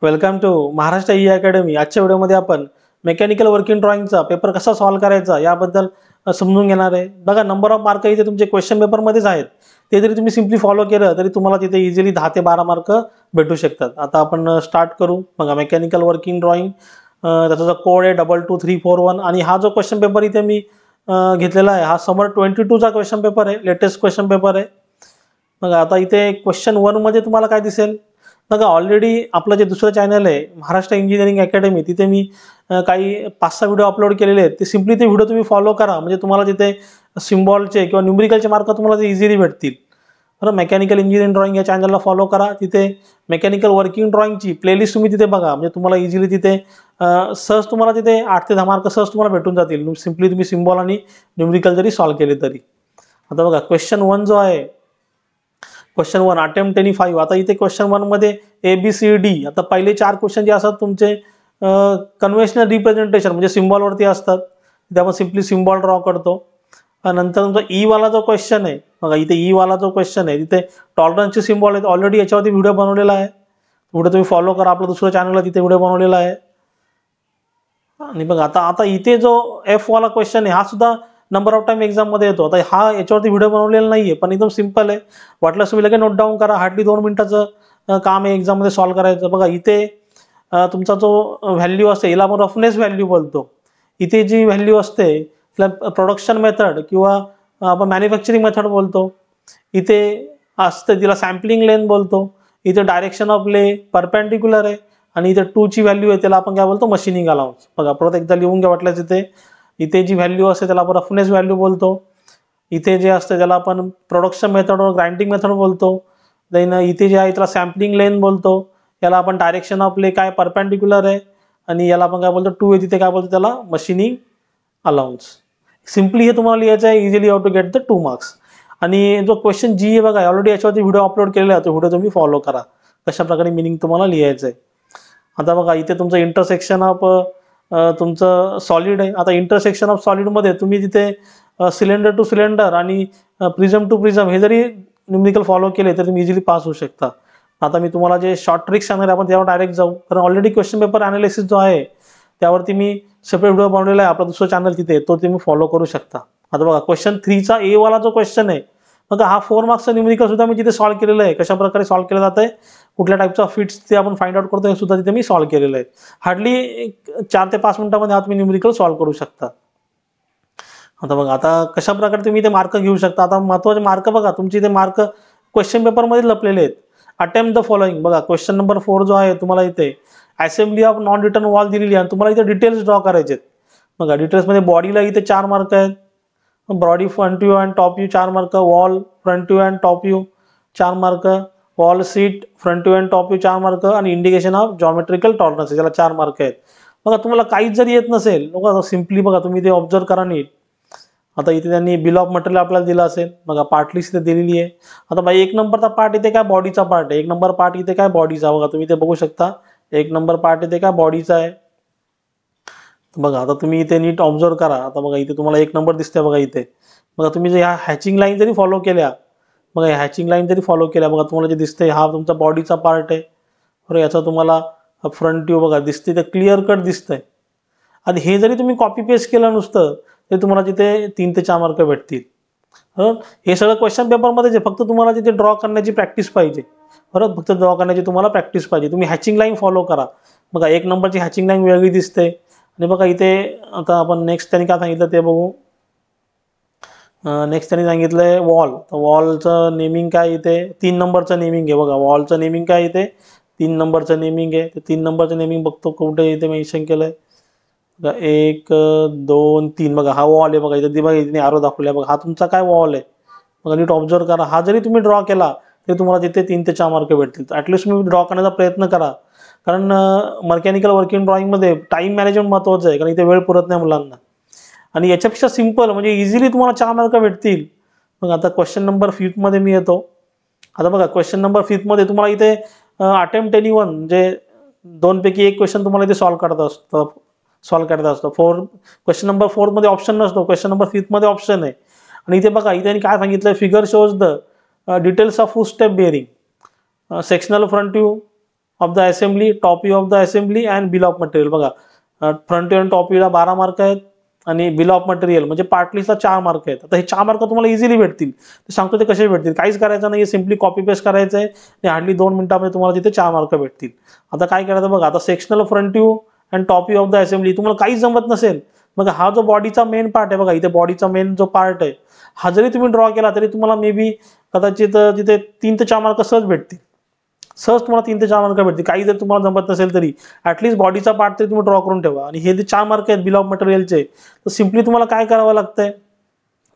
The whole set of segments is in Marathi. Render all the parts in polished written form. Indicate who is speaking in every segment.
Speaker 1: Welcome to Maharashtra E academy. आजच्या व्हिडिओमध्ये आपण मेकॅनिकल वर्किंग ड्रॉइंगचा पेपर कसा सॉल्व्ह करायचा याबद्दल समजून घेणार आहे। बघा, नंबर ऑफ मार्क इथे तुमचे क्वेश्चन पेपरमध्येच आहेत, ते जरी तुम्ही सिंपली फॉलो केलं तरी तुम्हाला तिथे इझिली 10 ते 12 मार्क भेटू शकतात। आता आपण स्टार्ट करू। बघा, मेकॅनिकल वर्किंग ड्रॉइंग त्याचा जो कोड आहे 22341 आणि हा जो क्वेश्चन पेपर इथे मी घेतलेला आहे हा समर 22 चा क्वेश्चन पेपर आहे, लेटेस्ट क्वेश्चन पेपर आहे। बघा, आता इथे क्वेश्चन 1 मध्ये तुम्हाला काय दिसेल, बघा ऑलरेडी आपलं जे दुसरं चॅनल आहे महाराष्ट्र इंजिनिअरिंग अकॅडमी, तिथे मी काही 5-6 व्हिडिओ अपलोड केलेले आहेत। ते सिंपली ते व्हिडिओ तुम्ही फॉलो करा, म्हणजे तुम्हाला तिथे सिम्बॉलचे किंवा न्यूमेरिकलचे मार्क तुम्हाला ते इझिली भेटतील। बरं, मेकॅनिकल इंजिनिअरिंग ड्रॉइंग या चॅनलला फॉलो करा। तिथे मेकॅनिकल वर्किंग ड्रॉइंगची प्लेलिस्ट तुम्ही तिथे बघा, म्हणजे तुम्हाला इझिली तिथे सहज तुम्हाला तिथे 8 ते 10 मार्क सहज तुम्हाला भेटून जातील, सिंपली तुम्ही सिम्बॉल आणि न्यूमेरिकल जरी सॉल्व्ह केले तरी। आता बघा, क्वेश्चन 1 जो आहे, क्वेश्चन 1 अटेम्प्ट 25। आता इथे क्वेश्चन 1 मध्ये ABCD, आता पहिले 4 क्वेश्चन जे असतात तुमचे कन्व्हेन्शनल रिप्रेझेंटेशन म्हणजे सिम्बॉल वरती असतात, तिथे आपण सिंपली सिम्बॉल ड्रॉ करतो। नंतर तुमचा ई वाला जो क्वेश्चन आहे, बघा इथे ई वाला जो क्वेश्चन आहे तिथे टॉलरन्सचे सिम्बॉल आहेत। ऑलरेडी याच्यावरती व्हिडिओ बनवलेला आहे, व्हिडिओ तुम्ही फॉलो करा, आपलं दुसरं चॅनलला तिथे व्हिडिओ बनवलेला आहे। आणि बघा, आता इथे जो F वाला क्वेश्चन आहे हा सुद्धा नंबर ऑफ टाइम एक्झाम मध्ये येतो। आता हा याच्यावरती व्हिडिओ बनवलेला नाहीये, पण एकदम सिंपल आहे, वाटल्यास तुम्ही लगेच नोट डाऊन करा, हार्डली 2 मिनिटाचं काम आहे एक्झाम मध्ये सॉल्व्ह करायचं। बघा, इथे तुमचा जो व्हॅल्यू असते याला आपण रफनेस व्हॅल्यू बोलतो। इथे जी व्हॅल्यू असते त्याला प्रोडक्शन मेथड किंवा आपण मॅन्युफॅक्चरिंग मेथड बोलतो। इथे असते तिला सॅम्पलिंग लेंथ बोलतो। इथे डायरेक्शन ऑफ ले परपेंडिक्युलर आहे आणि इथे 2 ची व्हॅल्यू आहे त्याला आपण काय बोलतो, मशीनिंग अलाउन्स। बघा, परत एकदा लिहून घ्या वाटल्यास, इथे जी व्हॅल्यू असते त्याला आपण रफनेस व्हॅल्यू बोलतो। इथे जे असते त्याला आपण प्रोडक्शन मेथड व ग्राइंडिंग मेथड बोलतो। देन इथे जे आहे त्याला सॅम्पलिंग लेंथ बोलतो, याला आपण डायरेक्शन ऑफ ले काय परपेंडिक्युलर आहे आणि याला आपण काय बोलतो 2 आहे, तिथे काय बोलतो त्याला मशीनिंग अलाउन्स। सिंपली हे तुम्हाला लिहायचं आहे, easily how to get the 2 marks. आणि जो क्वेश्चन जी आहे बघा, ऑलरेडी याच्यावरती व्हिडिओ अपलोड केलेला आहे, तो व्हिडिओ तुम्ही फॉलो करा, कशा प्रकारे मिनिंग तुम्हाला लिहायचं आहे। आता बघा, इथे तुमचं इंटरसेक्शन ऑफ तुमचं सॉलिड आहे। आता इंटरसेक्शन ऑफ सॉलिड मध्ये तुम्ही तिथे सिलेंडर टू सिलेंडर आणि प्रिझम टू प्रिझम हे जरी न्यूमेरिकल फॉलो केले तर तुम्ही इझिली पास होऊ शकता। आता मी तुम्हाला जे शॉर्ट ट्रिक्स सांगणार आपण त्यावर डायरेक्ट जाऊ, कारण ऑलरेडी क्वेश्चन पेपर अनालिसिस जो आहे त्यावरती मी सेपरेट व्हिडिओ बनवलेला आहे, आपला दुसरं चॅनल तिथे, तो तुम्ही फॉलो करू शकता। आता बघा, क्वेश्चन 3 चा ए वाला जो क्वेश्चन आहे, बघा हा 4 मार्क्सचा न्यूमेरिकल सुद्धा मी तिथे सॉल्व्ह केलेलं आहे। कशा प्रकारे सॉल्व्ह केलं जातं, कुठल्या टाईपचा फिट्स ते आपण फाइंड आउट करतो हे सुद्धा तिथे मी सॉल्व्ह केलेलं आहे। हार्डली 4 ते 5 मिनिटांमध्ये हा तुम्ही न्यूमेरिकल सॉल्व्ह करू शकता। आता बघा, आता कशा प्रकारे तुम्ही ते मार्क घेऊ शकता। आता महत्त्वाचे मार्क बघा, तुमचे इथे मार्क क्वेश्चन पेपरमध्ये लपलेले आहेत। अटेम्प्ट द फॉलोइंग, बघा क्वेश्चन नंबर 4 जो आहे तुम्हाला इथे assembly of non return wall दिलेली आहे आणि तुम्हाला इथे डिटेल्स ड्रॉ करायचे आहेत। बघा, डिटेल्समध्ये बॉडीला इथे 4 मार्क आहेत, body front view and top view 4 mark, wall front view and top view 4 mark, wall seat front view and top view 4 mark आणि इंडिकेशन ऑफ जॉमेट्रिकल टॉलरन्स याला 4 मार्क आहेत। बघा, तुम्हाला काहीच जरी येत नसेल, बघा सिंपली बघा तुम्ही ते ऑब्झर्व करा नीट। आता इथे त्यांनी बिल ऑफ मटेरियल आपल्याला दिलं असेल, बघा पार्ट लिस्ट इथे दिलेली आहे। आता बाई 1 नंबरचा पार्ट इथे काय बॉडीचा पार्ट आहे, 1 नंबर पार्ट इथे काय बॉडीचा, बघा तुम्ही इथे बघू शकता 1 नंबर पार्ट इथे काय बॉडीचा आहे। बघा, आता तुम्ही इथे नीट ऑब्झर्व करा। आता बघा, इथे तुम्हाला 1 नंबर दिसतंय बघा इथे। बघा, तुम्ही जे ह्या हॅचिंग लाईन जरी फॉलो केल्या, बघा हॅचिंग लाईन जरी फॉलो केल्या, बघा तुम्हाला जे दिसतंय हा तुमचा बॉडीचा पार्ट आहे। बरं, याचा तुम्हाला फ्रंट व्ह्यू बघा दिसते, तर क्लिअर कट दिसतंय। आणि हे जरी तुम्ही कॉपी पेस्ट केलं नुसतं तरी तुम्हाला तिथे 3 ते 4 मार्क भेटतील। हे सगळं क्वेश्चन पेपरमध्येच आहे, फक्त तुम्हाला तिथे ड्रॉ करण्याची प्रॅक्टिस पाहिजे। बरोबर, फक्त ड्रॉ करण्याची तुम्हाला प्रॅक्टिस पाहिजे। तुम्ही हॅचिंग लाईन फॉलो करा। बघा, 1 नंबरची हॅचिंग लाईन वेगळी दिसते आणि बघा इथे आता आपण नेक्स्ट त्यांनी काय सांगितलं ते बघू। नेक्स्ट त्यांनी सांगितलंय वॉल, तर वॉलचं नेमिंग काय इथे 3 नंबरचं नेमिंग आहे। बघा, वॉलचं नेमिंग काय इथे 3 नंबरचं नेमिंग आहे। ते 3 नंबरचं नेमिंग बघतो कुठे इथे मेन्शन केलंय, 1 2 3, बघा हा वॉल आहे। बघा इथे बघा इथे आरो दाखवलाय, बघा हा तुमचा काय वॉल आहे। बघा नीट ऑब्झर्व करा, हा जरी तुम्ही ड्रॉ केला तरी तुम्हाला तिथे 3 ते 4 मार्क भेटतील। ॲटलिस्ट तुम्ही ड्रॉ करण्याचा प्रयत्न करा, कारण मेकॅनिकल वर्किंग ड्रॉइंगमध्ये टाईम मॅनेजमेंट महत्त्वाचं आहे, कारण इथे वेळ पुरत नाही मुलांना। आणि याच्यापेक्षा सिंपल म्हणजे इझिली तुम्हाला 4 मार्क भेटतील। मग आता क्वेश्चन नंबर 5 मध्ये मी येतो। आता बघा, क्वेश्चन नंबर 5 मध्ये तुम्हाला इथे अटेम्प्ट एनीवन म्हणजे 2 पैकी 1 क्वेश्चन तुम्हाला इथे सॉल्व्ह करायचा असतो। क्वेश्चन नंबर 4 मध्ये ऑप्शन नसतो, क्वेश्चन नंबर 5 मध्ये ऑप्शन आहे। आणि इथे बघा, इथे काय सांगितलं, figure shows the details of foot step bearing, sectional front view, of the assembly, top view of the assembly and bill of material. बघा फ्रंट व्ह्यू आणि टॉप व्ह्यूला 12 मार्क आहेत आणि बिल ऑफ मटेरियल म्हणजे पार्ट लिस्टला 4 मार्क आहेत. आता हे 4 मार्क तुम्हाला इझिली भेटतील. ते सांगतो ते कसे भेटतील. काहीच करायचं नाही, सिम्पली कॉपी पेस्ट करायचं आहे आणि हार्डली 2 मिनिटांमध्ये तुम्हाला तिथे 4 मार्क भेटतील. आता काय करायचं बघा, आता sectional front view and top view of the assembly तुम्हाला काहीच जमत नसेल, मग हा जो बॉडीचा मेन पार्ट आहे बघा, इथे बॉडीचा मेन जो पार्ट आहे हा जरी तुम्ही ड्रॉ केला तरी तुम्हाला मे बी कदाचित तिथे 3 ते 4 मार्क सहज भेटतील. सहज तुम्हाला 3 ते 4 मार्क भेटतील. काही जर तुम्हाला जमत नसेल तरी ॲटलीस्ट बॉडीचा पार्ट तरी तुम्ही ड्रॉ करून ठेवा. आणि हे जे 4 मार्क आहेत बिल ऑफ मटेरियलचे, तर सिम्पली तुम्हाला काय करावं लागतंय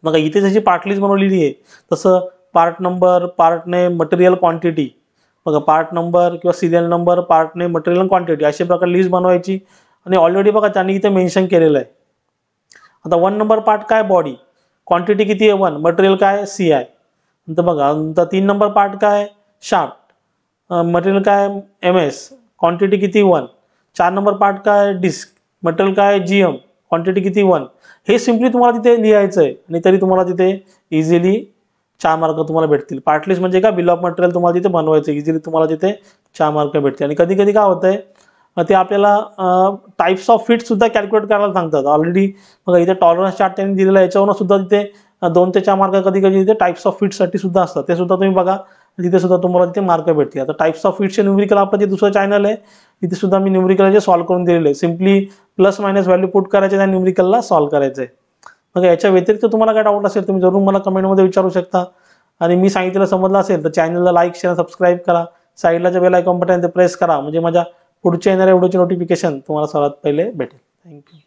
Speaker 1: बघा, इथे जशी पार्ट लिस्ट बनवलेली आहे तसं part number, part name, material quantity, बघा पार्ट नंबर किंवा serial number, part name, material quantity अशा प्रकारे लिस्ट बनवायची. आणि ऑलरेडी बघा त्यांनी इथे मेन्शन केलेलं आहे. आता 1 नंबर पार्ट काय, बॉडी, क्वांटिटी किती आहे 1, मटेरियल काय CI. नंतर बघा नंतर 3 नंबर पार्ट काय, शाफ्ट, मटेरियल काय MS, क्वांटिटी किती 1. 4 नंबर पार्ट काय, डिस्क, मटेरियल काय GM, क्वांटिटी किती 1. हे सिम्पली तुम्हाला तिथे लिहायचं आहे आणि तरी तुम्हाला तिथे इझिली 4 मार्क तुम्हाला भेटतील. पार्ट लिस्ट म्हणजे काय, बिल ऑफ मटेरियल तुम्हाला तिथे बनवायचं, इझिली तुम्हाला तिथे 4 मार्क भेटतील. आणि कधी कधी काय होतंय ते आपल्याला टाइप्स ऑफ फिट सुद्धा कॅल्क्युलेट करायला सांगतात. ऑलरेडी बघा इथे टॉलरन्स चार्ट त्यांनी दिलेला आहे, याच्यावरून सुद्धा तिथे 2 ते 4 मार्क कधी कधी तिथे टाइप्स ऑफ फिटसाठी सुद्धा असतात. ते सुद्धा तुम्ही बघा, तिथे सुद्धा तुम्हाला तिथे मार्क भेटतील. आता टाइप्स ऑफ फिटचे न्यूमेरिकल आपलं जे दुसरं चॅनल आहे तिथे सुद्धा मी न्यूमेरिकल सॉल्व्ह करून दिलेले आहे. Simply plus minus value put करायचे त्या न्यूमेरिकलला सॉल्व्ह करायचं आहे. मग याच्या व्यतिरिक्त तुम्हाला काय डाऊट असेल तुम्ही जरूर मला कमेंटमध्ये विचारू शकता. आणि मी सांगितलेलं समजलं असेल तर चॅनलला लाईक, शेअर, सबस्क्राईब करा. साईडला जे बेल आयकॉन बटन ते प्रेस करा म्हणजे माझ्या पुढच्या येणाऱ्या व्हिडिओचे नोटिफिकेशन तुम्हाला सर्वात पहिले भेटेल. थँक्यू.